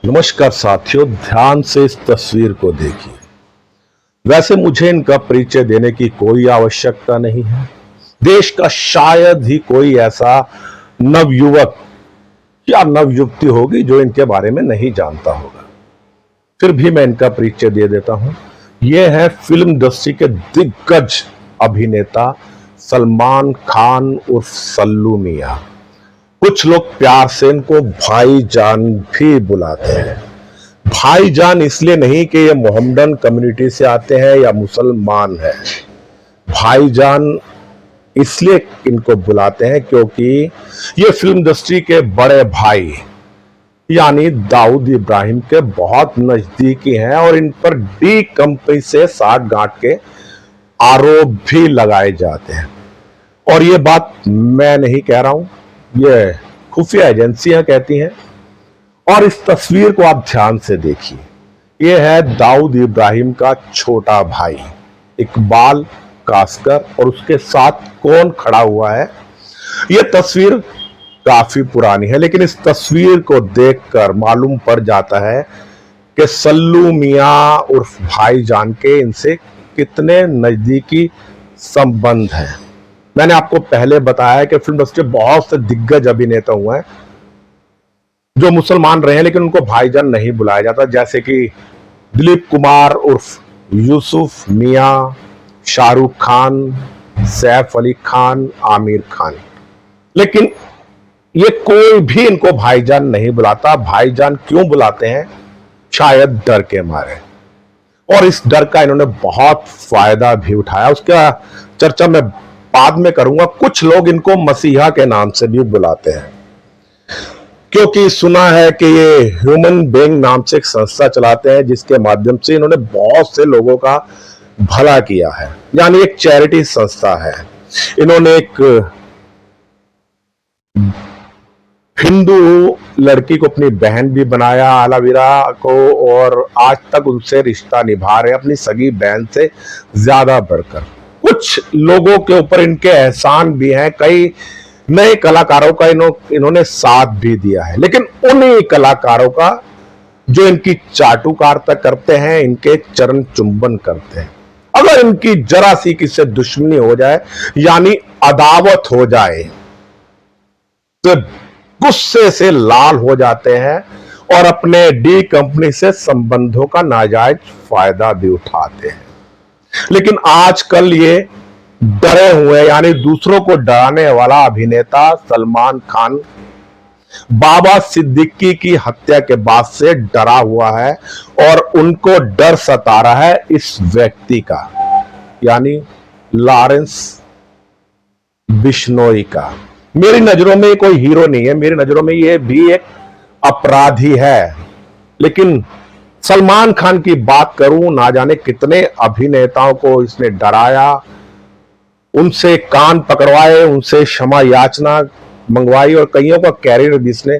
नमस्कार साथियों, ध्यान से इस तस्वीर को देखिए। वैसे मुझे इनका परिचय देने की कोई आवश्यकता नहीं है। देश का शायद ही कोई ऐसा नवयुवक या नवयुवती होगी जो इनके बारे में नहीं जानता होगा। फिर भी मैं इनका परिचय दे देता हूं। ये है फिल्म इंडस्ट्री के दिग्गज अभिनेता सलमान खान उर्फ सल्लू मियां। कुछ लोग प्यार से इनको भाईजान भी बुलाते हैं। भाईजान इसलिए नहीं कि ये मोहम्मदन कम्युनिटी से आते हैं या मुसलमान है। भाईजान इसलिए इनको बुलाते हैं क्योंकि ये फिल्म इंडस्ट्री के बड़े भाई यानी दाऊद इब्राहिम के बहुत नजदीकी हैं और इन पर डी कंपनी से साठ गांठ के आरोप भी लगाए जाते हैं। और ये बात मैं नहीं कह रहा हूं, ये खुफिया एजेंसियां कहती हैं। और इस तस्वीर को आप ध्यान से देखिए। ये है दाऊद इब्राहिम का छोटा भाई इकबाल कासकर और उसके साथ कौन खड़ा हुआ है। यह तस्वीर काफी पुरानी है, लेकिन इस तस्वीर को देखकर मालूम पड़ जाता है कि सल्लू मियां उर्फ भाईजान के इनसे कितने नजदीकी संबंध हैं। मैंने आपको पहले बताया है कि फिल्म इंडस्ट्री बहुत से दिग्गज अभिनेता हुए हैं जो मुसलमान रहे हैं, लेकिन उनको भाईजान नहीं बुलाया जाता। जैसे कि दिलीप कुमार उर्फ यूसुफ मियां, शाहरुख खान, सैफ अली खान, आमिर खान। लेकिन ये कोई भी इनको भाईजान नहीं बुलाता। भाईजान क्यों बुलाते हैं? शायद डर के मारे। और इस डर का इन्होंने बहुत फायदा भी उठाया। उसका चर्चा मैं बाद में करूंगा। कुछ लोग इनको मसीहा के नाम से भी बुलाते हैं क्योंकि सुना है कि ये ह्यूमन बीइंग नाम से एक संस्था चलाते हैं जिसके माध्यम से इन्होंने बहुत से लोगों का भला किया है, यानी एक चैरिटी संस्था है। इन्होंने एक हिंदू लड़की को अपनी बहन भी बनाया, आलावीरा को, और आज तक उनसे रिश्ता निभा रहे अपनी सगी बहन से ज्यादा बढ़कर। कुछ लोगों के ऊपर इनके एहसान भी हैं। कई नए कलाकारों का इन्होंने साथ भी दिया है, लेकिन उन्हीं कलाकारों का जो इनकी चाटुकारिता करते हैं, इनके चरण चुंबन करते हैं। अगर इनकी जरा सी किसी दुश्मनी हो जाए यानी अदावत हो जाए तो गुस्से से लाल हो जाते हैं और अपने डी कंपनी से संबंधों का नाजायज फायदा भी उठाते हैं। लेकिन आजकल ये डरे हुए यानी दूसरों को डराने वाला अभिनेता सलमान खान बाबा सिद्दीकी की हत्या के बाद से डरा हुआ है और उनको डर सता रहा है इस व्यक्ति का, यानी लॉरेंस बिश्नोई का। मेरी नजरों में कोई हीरो नहीं है, मेरी नजरों में ये भी एक अपराधी है। लेकिन सलमान खान की बात करूं, ना जाने कितने अभिनेताओं को इसने डराया, उनसे कान पकड़वाए, उनसे क्षमा याचना मंगवाई और कईयों का कैरियर भी इसने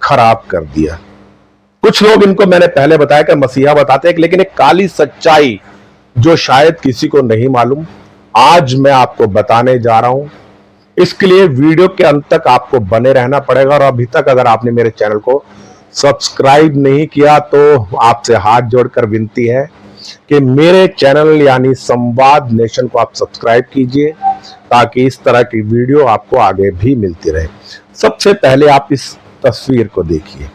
खराब कर दिया। कुछ लोग इनको मैंने पहले बताया कि मसीहा बताते हैं, लेकिन एक काली सच्चाई जो शायद किसी को नहीं मालूम, आज मैं आपको बताने जा रहा हूं। इसके लिए वीडियो के अंत तक आपको बने रहना पड़ेगा। और अभी तक अगर आपने मेरे चैनल को सब्सक्राइब नहीं किया तो आपसे हाथ जोड़कर विनती है कि मेरे चैनल यानी संवाद नेशन को आप सब्सक्राइब कीजिए ताकि इस तरह की वीडियो आपको आगे भी मिलती रहे। सबसे पहले आप इस तस्वीर को देखिए।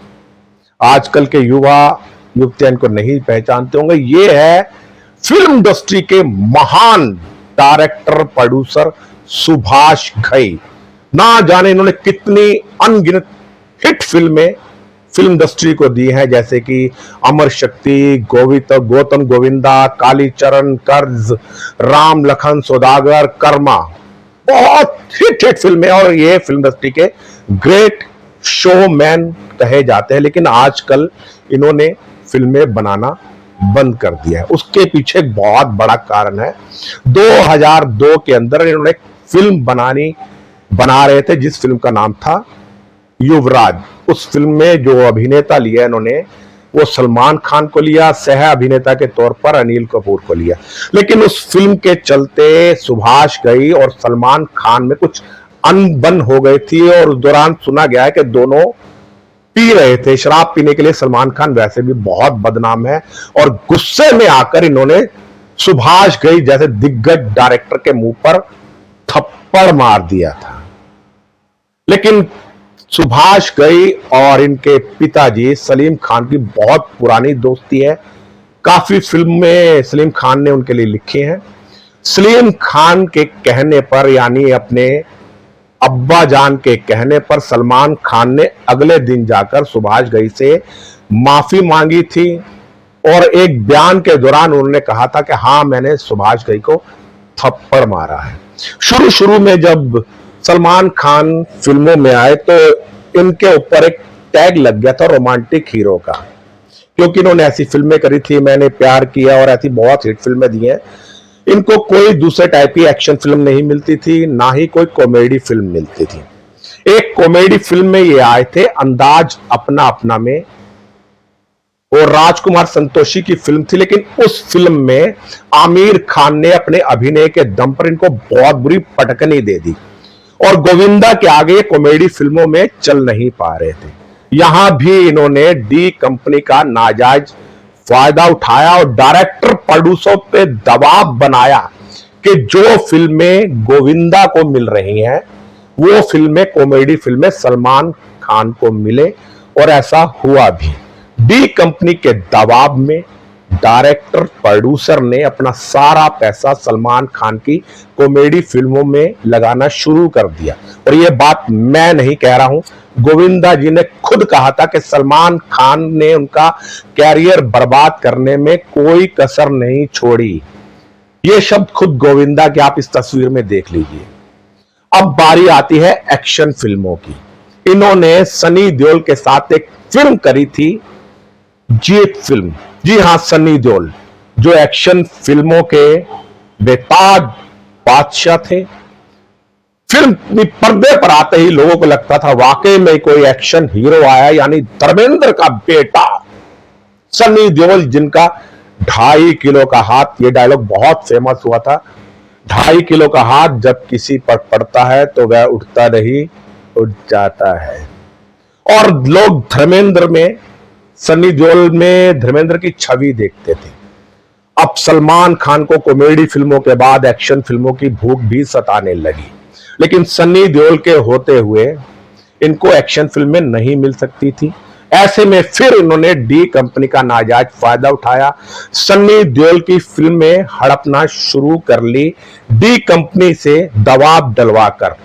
आजकल के युवा युवतियां इनको नहीं पहचानते होंगे। ये है फिल्म इंडस्ट्री के महान डायरेक्टर प्रोड्यूसर सुभाष घई। ना जाने इन्होंने कितनी अनगिनत हिट फिल्में फिल्म इंडस्ट्री को दी है, जैसे कि अमर शक्ति, गौतम गोविंदा, कालीचरण, कर्ज, राम लखन सौदागर, कर्मा। बहुत हिट फिल्में और ये फिल्म इंडस्ट्री के ग्रेट शोमैन कहे जाते हैं। लेकिन आजकल इन्होंने फिल्में बनाना बंद कर दिया है। उसके पीछे एक बहुत बड़ा कारण है। 2002 के अंदर इन्होंने फिल्म बना रहे थे जिस फिल्म का नाम था युवराज। उस फिल्म में जो अभिनेता लिया इन्होंने वो सलमान खान को लिया, सह अभिनेता के तौर पर अनिल कपूर को लिया। लेकिन उस फिल्म के चलते सुभाष घई और सलमान खान में कुछ अनबन हो गई थी और उस दौरान सुना गया है कि दोनों पी रहे थे। शराब पीने के लिए सलमान खान वैसे भी बहुत बदनाम है, और गुस्से में आकर इन्होंने सुभाष घई जैसे दिग्गज डायरेक्टर के मुंह पर थप्पड़ मार दिया था। लेकिन सुभाष घई और इनके पिताजी सलीम खान की बहुत पुरानी दोस्ती है। काफी फिल्में सलीम खान ने उनके लिए लिखी हैं। सलीम खान के कहने पर, यानी अपने अब्बा जान के कहने पर, सलमान खान ने अगले दिन जाकर सुभाष घई से माफी मांगी थी, और एक बयान के दौरान उन्होंने कहा था कि हाँ, मैंने सुभाष घई को थप्पड़ मारा है। शुरू में जब सलमान खान फिल्मों में आए तो इनके ऊपर एक टैग लग गया था रोमांटिक हीरो का, क्योंकि इन्होंने ऐसी फिल्में करी थी, मैंने प्यार किया और ऐसी बहुत हिट फिल्में दी हैं। इनको कोई दूसरे टाइप की एक्शन फिल्म नहीं मिलती थी, ना ही कोई कॉमेडी फिल्म मिलती थी। एक कॉमेडी फिल्म में ये आए थे, अंदाज अपना अपना में, और राजकुमार संतोषी की फिल्म थी, लेकिन उस फिल्म में आमिर खान ने अपने अभिनय के दम पर इनको बहुत बुरी पटकनी दे दी, और गोविंदा के आगे कॉमेडी फिल्मों में चल नहीं पा रहे थे। यहां भी इन्होंने डी कंपनी का नाजायज फायदा उठाया और डायरेक्टर प्रोड्यूसर पे दबाव बनाया कि जो फिल्में गोविंदा को मिल रही हैं वो फिल्में, कॉमेडी फिल्में सलमान खान को मिले, और ऐसा हुआ भी। डी कंपनी के दबाव में डायरेक्टर प्रोड्यूसर ने अपना सारा पैसा सलमान खान की कॉमेडी फिल्मों में लगाना शुरू कर दिया। और यह बात मैं नहीं कह रहा हूं, गोविंदा जी ने खुद कहा था कि सलमान खान ने उनका कैरियर बर्बाद करने में कोई कसर नहीं छोड़ी। ये शब्द खुद गोविंदा के आप इस तस्वीर में देख लीजिए। अब बारी आती है एक्शन फिल्मों की। इन्होंने सनी देओल के साथ एक फिल्म करी थी, जीत फिल्म। जी हां, सनी देओल जो एक्शन फिल्मों के बेताज बादशाह थे। फिल्म पर्दे पर आते ही लोगों को लगता था वाकई में कोई एक्शन हीरो आया, यानी धर्मेंद्र का बेटा सनी देओल, जिनका 2.5 किलो का हाथ, ये डायलॉग बहुत फेमस हुआ था। 2.5 किलो का हाथ जब किसी पर पड़ता है तो वह उठता नहीं, उठ जाता है। और लोग धर्मेंद्र में, सनी देओल में धर्मेंद्र की छवि देखते थे। अब सलमान खान को कॉमेडी फिल्मों के बाद एक्शन फिल्मों की भूख भी सताने लगी, लेकिन सनी देओल के होते हुए इनको एक्शन फिल्में नहीं मिल सकती थी। ऐसे में फिर इन्होंने डी कंपनी का नाजायज फायदा उठाया, सनी देओल की फिल्में हड़पना शुरू कर ली डी कंपनी से दबाव डलवाकर।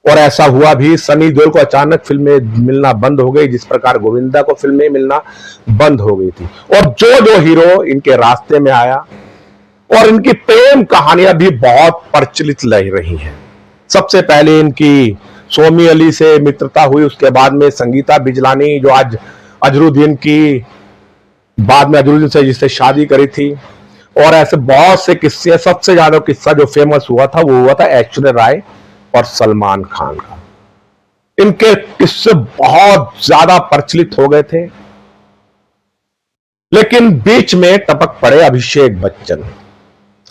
और ऐसा हुआ भी, सनी देओल को अचानक फिल्में मिलना बंद हो गई, जिस प्रकार गोविंदा को फिल्में मिलना बंद हो गई थी। और जो हीरो इनके रास्ते में आया, और इनकी प्रेम कहानियां भी बहुत प्रचलित लग रही हैं। सबसे पहले इनकी सोमी अली से मित्रता हुई, उसके बाद में संगीता बिजलानी, जो आज अजरुद्दीन की, बाद में अजरुद्दीन से जिससे शादी करी थी। और ऐसे बहुत से किस्से, सबसे ज्यादा किस्सा जो फेमस हुआ था वो हुआ था ऐश्वर्या राय और सलमान खान का। इनके किस्से बहुत ज्यादा प्रचलित हो गए थे। लेकिन बीच में टपक पड़े अभिषेक बच्चन,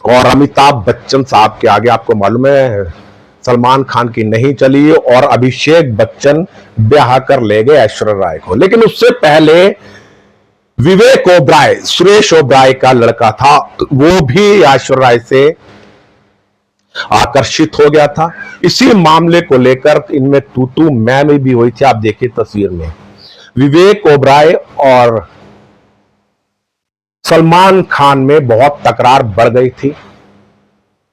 और अमिताभ बच्चन साहब के आगे आपको मालूम है सलमान खान की नहीं चली, और अभिषेक बच्चन ब्याह कर ले गए ऐश्वर्या राय को। लेकिन उससे पहले विवेक ओबराय, सुरेश ओबराय का लड़का था, वो भी ऐश्वर्या राय से आकर्षित हो गया था। इसी मामले को लेकर इनमें तू मैं भी हुई थी। आप देखिए तस्वीर में, विवेक ओबराय और सलमान खान में बहुत तकरार बढ़ गई थी,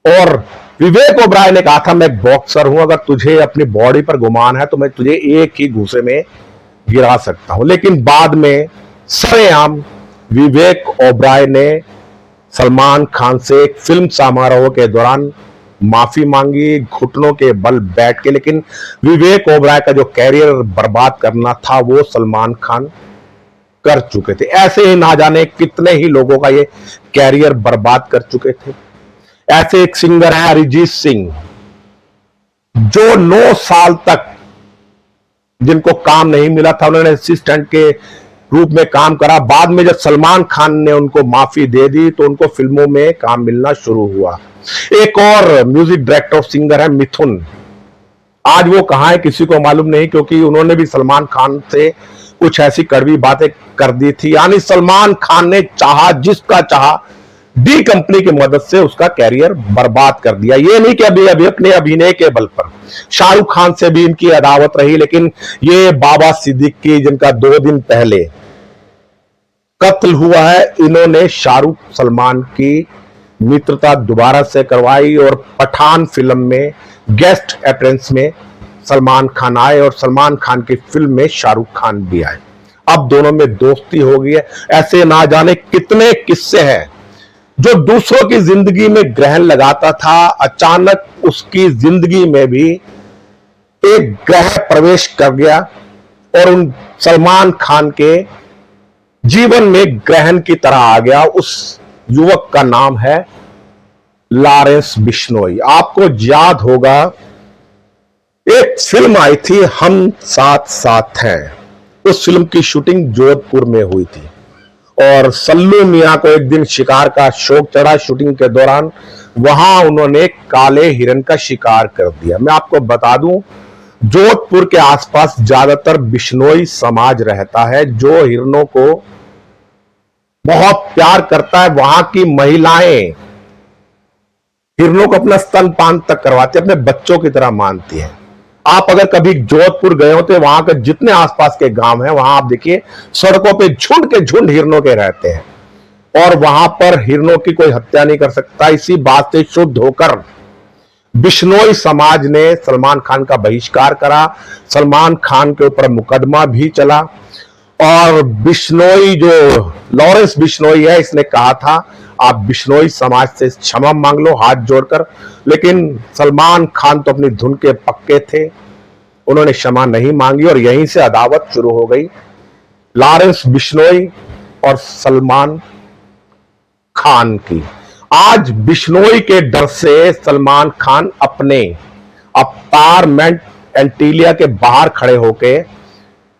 और विवेक ओबराय ने कहा था मैं एक बॉक्सर हूं, अगर तुझे अपनी बॉडी पर गुमान है तो मैं तुझे एक ही घूंसे में गिरा सकता हूं। लेकिन बाद में सरेआम विवेक ओबराय ने सलमान खान से एक फिल्म समारोह के दौरान माफी मांगी, घुटनों के बल बैठ के। लेकिन विवेक ओबराय का जो कैरियर बर्बाद करना था वो सलमान खान कर चुके थे। ऐसे ही ना जाने कितने ही लोगों का ये कैरियर बर्बाद कर चुके थे। ऐसे एक सिंगर है अरिजीत सिंह, जो 9 साल तक जिनको काम नहीं मिला था, उन्होंने असिस्टेंट के रूप में काम करा। बाद में जब सलमान खान ने उनको माफी दे दी तो उनको फिल्मों में काम मिलना शुरू हुआ। एक और म्यूजिक डायरेक्टर सिंगर है मिथुन, आज वो कहां है किसी को मालूम नहीं, क्योंकि उन्होंने भी सलमान खान से कुछ ऐसी कड़वी बातें कर दी थी। यानी सलमान खान ने चाहा जिसका चाहा डी कंपनी की मदद से उसका कैरियर बर्बाद कर दिया। ये नहीं कि अभी अपने अभिनय के बल पर, शाहरुख खान से भी इनकी अदावत रही, लेकिन ये बाबा सिद्दीकी जिनका 2 दिन पहले कत्ल हुआ है, इन्होंने शाहरुख सलमान की मित्रता दोबारा से करवाई और पठान फिल्म में गेस्ट अपीयरेंस में सलमान खान आए और सलमान खान की फिल्म में शाहरुख खान भी आए। अब दोनों में दोस्ती हो गई है। ऐसे ना जाने कितने किस्से हैं। जो दूसरों की जिंदगी में ग्रहण लगाता था, अचानक उसकी जिंदगी में भी एक ग्रह प्रवेश कर गया और उन सलमान खान के जीवन में ग्रहण की तरह आ गया। उस युवक का नाम है लॉरेंस बिश्नोई। आपको याद होगा एक फिल्म आई थी हम साथ साथ हैं। उस फिल्म की शूटिंग जोधपुर में हुई थी और सल्लू मियां को एक दिन शिकार का शौक चढ़ा। शूटिंग के दौरान वहां उन्होंने काले हिरन का शिकार कर दिया। मैं आपको बता दूं, जोधपुर के आसपास ज्यादातर बिश्नोई समाज रहता है जो हिरनों को बहुत प्यार करता है। वहां की महिलाएं हिरनों को अपना स्तनपान तक करवाती है, अपने बच्चों की तरह मानती हैं। आप अगर कभी जोधपुर गए हो तो वहां के जितने आसपास के गांव हैं, वहां आप देखिए सड़कों पे झुंड के झुंड हिरनों के रहते हैं और वहां पर हिरनों की कोई हत्या नहीं कर सकता। इसी बात से शुद्ध होकर बिश्नोई समाज ने सलमान खान का बहिष्कार करा। सलमान खान के ऊपर मुकदमा भी चला और बिश्नोई जो लॉरेंस बिश्नोई है, इसने कहा था आप बिश्नोई समाज से क्षमा मांग लो हाथ जोड़कर, लेकिन सलमान खान तो अपनी धुन के पक्के थे, उन्होंने क्षमा नहीं मांगी और यहीं से अदावत शुरू हो गई लॉरेंस बिश्नोई और सलमान खान की। आज बिश्नोई के डर से सलमान खान अपने अपार्टमेंट एंटीलिया के बाहर खड़े होके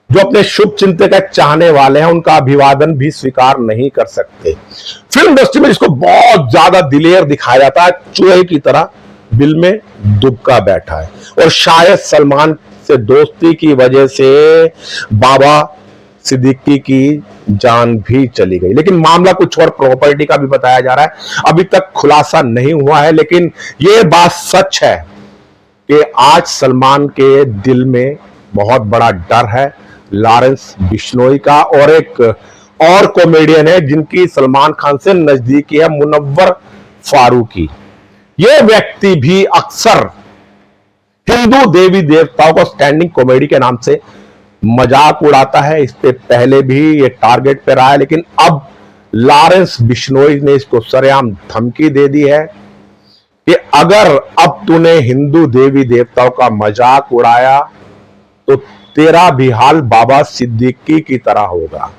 जो अपने शुभ चिंतक चाहने वाले हैं उनका अभिवादन भी स्वीकार नहीं कर सकते। फिल्म इंडस्ट्री में जिसको बहुत ज्यादा दिलेर दिखाया जाता है, चूहे की तरह बिल में दुबका बैठा है और शायद सलमान से दोस्ती की वजह से बाबा सिद्दीकी की जान भी चली गई। लेकिन मामला कुछ और प्रॉपर्टी का भी बताया जा रहा है, अभी तक खुलासा नहीं हुआ है। लेकिन यह बात सच है कि आज सलमान के दिल में बहुत बड़ा डर है लॉरेंस बिश्नोई का। और एक और कॉमेडियन है जिनकी सलमान खान से नजदीकी है, मुनव्वर फारूकी। यह व्यक्ति भी अक्सर हिंदू देवी देवताओं को स्टैंडिंग कॉमेडी के नाम से मजाक उड़ाता है। इस पे पहले भी ये टारगेट पे रहा है, लेकिन अब लॉरेंस बिश्नोई ने इसको सरेआम धमकी दे दी है कि अगर अब तूने हिंदू देवी देवताओं का मजाक उड़ाया तो तेरा भी हाल बाबा सिद्दीकी की तरह होगा।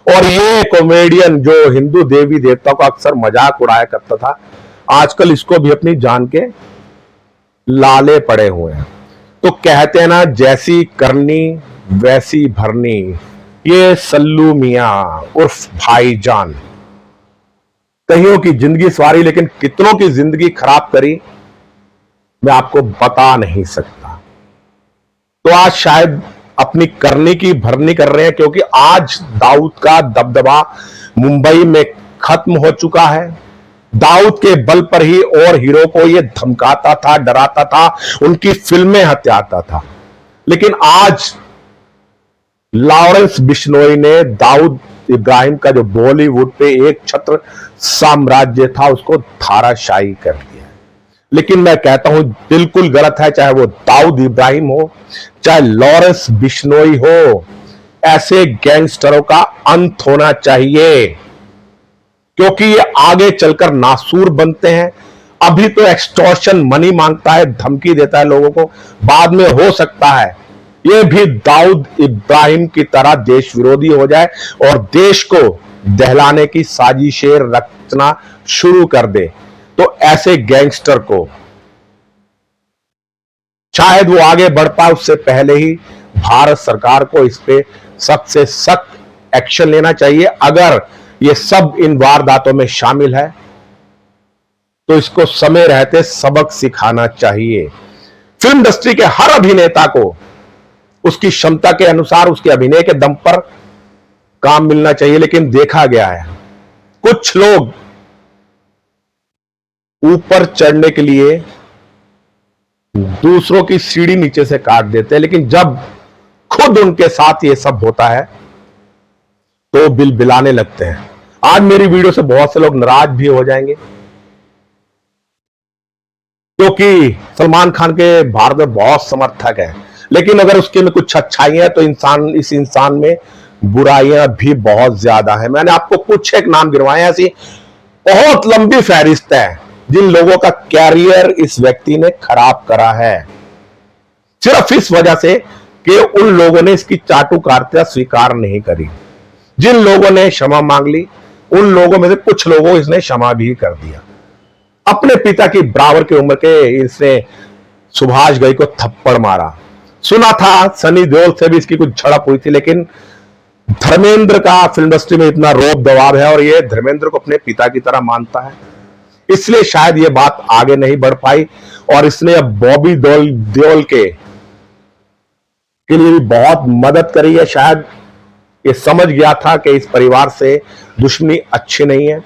और ये कॉमेडियन जो हिंदू देवी देवताओं का अक्सर मजाक उड़ाया करता था, आजकल इसको भी अपनी जान के लाले पड़े हुए हैं। तो कहते हैं ना, जैसी करनी वैसी भरनी। ये सल्लू मियां उर्फ भाईजान कईयों की जिंदगी सवारी, लेकिन कितनों की जिंदगी खराब करी मैं आपको बता नहीं सकता। तो आज शायद अपनी करनी की भरनी कर रहे हैं, क्योंकि आज दाऊद का दबदबा मुंबई में खत्म हो चुका है। दाऊद के बल पर ही और हीरो को ये धमकाता था, डराता था, उनकी फिल्में हत्याता था। लेकिन आज लॉरेंस बिश्नोई ने दाऊद इब्राहिम का जो बॉलीवुड पे एक छत्र साम्राज्य था उसको धाराशायी कर दिया। लेकिन मैं कहता हूं बिल्कुल गलत है, चाहे वो दाऊद इब्राहिम हो चाहे लॉरेंस बिश्नोई हो। ऐसे गैंगस्टरों का अंत होना चाहिए, क्योंकि ये आगे चलकर नासूर बनते हैं। अभी तो एक्सटॉर्शन मनी मांगता है, धमकी देता है लोगों को, बाद में हो सकता है ये भी दाऊद इब्राहिम की तरह देश विरोधी हो जाए और देश को दहलाने की साजिशें रचना शुरू कर दे। तो ऐसे गैंगस्टर को शायद वो आगे बढ़ पाए, उससे पहले ही भारत सरकार को इस पे सख्त से सख्त एक्शन लेना चाहिए। अगर ये सब इन वारदातों में शामिल है तो इसको समय रहते सबक सिखाना चाहिए। फिल्म इंडस्ट्री के हर अभिनेता को उसकी क्षमता के अनुसार उसके अभिनय के दम पर काम मिलना चाहिए, लेकिन देखा गया है कुछ लोग ऊपर चढ़ने के लिए दूसरों की सीढ़ी नीचे से काट देते हैं, लेकिन जब खुद उनके साथ ये सब होता है तो बिलबिलाने लगते हैं। आज मेरी वीडियो से बहुत से लोग नाराज भी हो जाएंगे, क्योंकि सलमान खान के भारत में बहुत समर्थक है, लेकिन अगर उसके में कुछ अच्छाइयां है तो इस इंसान में बुराइयां भी बहुत ज्यादा है। मैंने आपको कुछ एक नाम गिनवाए, ऐसी बहुत लंबी फहरिस्त है जिन लोगों का कैरियर इस व्यक्ति ने खराब करा है, सिर्फ इस वजह से कि उन लोगों ने इसकी चाटुकारिता स्वीकार नहीं करी। जिन लोगों ने क्षमा मांग ली, उन लोगों में से कुछ लोगों इसने क्षमा भी कर दिया। अपने पिता की बराबर की उम्र के इसने सुभाष घई को थप्पड़ मारा। सुना था सनी देओल से भी इसकी कुछ झड़प हुई थी, लेकिन धर्मेंद्र का फिल्म इंडस्ट्री में इतना रोब दबाव है और ये धर्मेंद्र को अपने पिता की तरह मानता है, इसलिए शायद ये बात आगे नहीं बढ़ पाई। और इसने अब बॉबी देओल के लिए भी बहुत मदद करी है। शायद ये समझ गया था कि इस परिवार से दुश्मनी अच्छी नहीं है,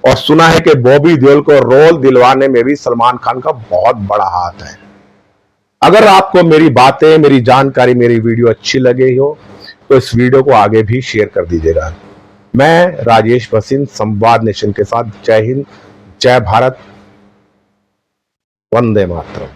और सुना है कि बॉबी देओल को रोल दिलवाने में भी सलमान खान का बहुत बड़ा हाथ है। अगर आपको मेरी बातें, मेरी जानकारी, मेरी वीडियो अच्छी लगी हो तो इस वीडियो को आगे भी शेयर कर दीजिएगा। मैं राजेश भसीन, संवाद नेशन के साथ। जय हिंद, जय भारत, वंदे मातरम।